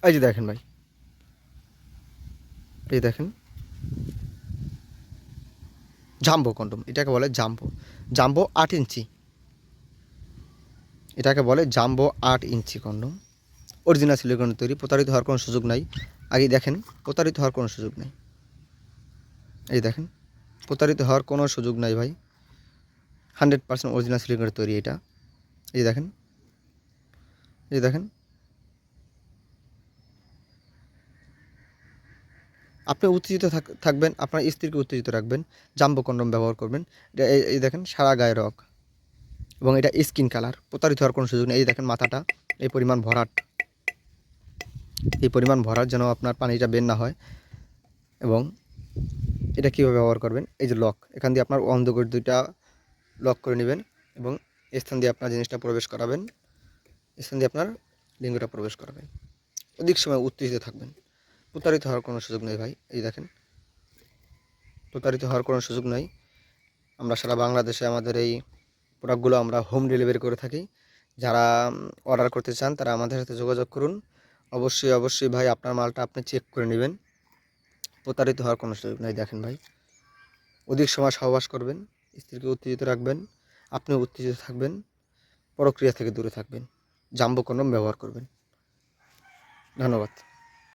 এই যে দেখেন ভাই, এই দেখেন জাম্বো কন্ডম, এটাকে বলে জাম্বো। জাম্বো 8 ইঞ্চি, এটাকে বলে জাম্বো 8 ইঞ্চি কন্ডম। অরিজিনাল সিলিকনের তৈরি, প্রতারিত হওয়ার কোনো সুযোগ নাই। আগে দেখেন, প্রতারিত হওয়ার কোনো সুযোগ নেই। এই দেখেন, প্রতারিত হওয়ার কোনো সুযোগ নাই ভাই, 100% অরিজিনাল সিলিকনের তৈরি এটা। এই দেখেন, এই দেখেন, আপনি উত্তেজিত থাকবেন, আপনার স্ত্রীকে উত্তেজিত রাখবেন, জাম্বো কন্ডম ব্যবহার করবেন। এটা এই দেখেন সারা গায়ে রগ, এবং এটা স্কিন কালার, প্রতারিত হওয়ার কোনো সুযোগ নেই। এই দেখেন মাথাটা এই পরিমাণ ভরাট, এই পরিমাণ ভরাট যেন আপনার পানিটা বের না হয়। এবং এটা কীভাবে ব্যবহার করবেন, এই যে লক, এখান দিয়ে আপনার অন্ধকূপ দুইটা লক করে নেবেন, এবং স্থান দিয়ে আপনার জিনিসটা প্রবেশ করাবেন, স্থান দিয়ে আপনার লিঙ্গটা প্রবেশ করাবেন। অধিক সময় উত্তেজিত থাকবেন, প্রতারিত হওয়ার কোনো সুযোগ নেই ভাই। এই দেখেন, প্রতারিত হওয়ার কোনো সুযোগ নেই। আমরা সারা বাংলাদেশে আমাদের এই প্রোডাক্টগুলো আমরা হোম ডেলিভারি করে থাকি। যারা অর্ডার করতে চান তারা আমাদের সাথে যোগাযোগ করুন। অবশ্যই অবশ্যই ভাই আপনার মালটা আপনি চেক করে নেবেন, প্রতারিত হওয়ার কোনো সুযোগ নেই। দেখেন ভাই, অধিক সময় সহবাস করবেন, স্ত্রীকে উত্তেজিত রাখবেন, আপনিও উত্তেজিত থাকবেন, পরক্রিয়া থেকে দূরে থাকবেন, জাম্বো কন্ডম ব্যবহার করবেন। ধন্যবাদ।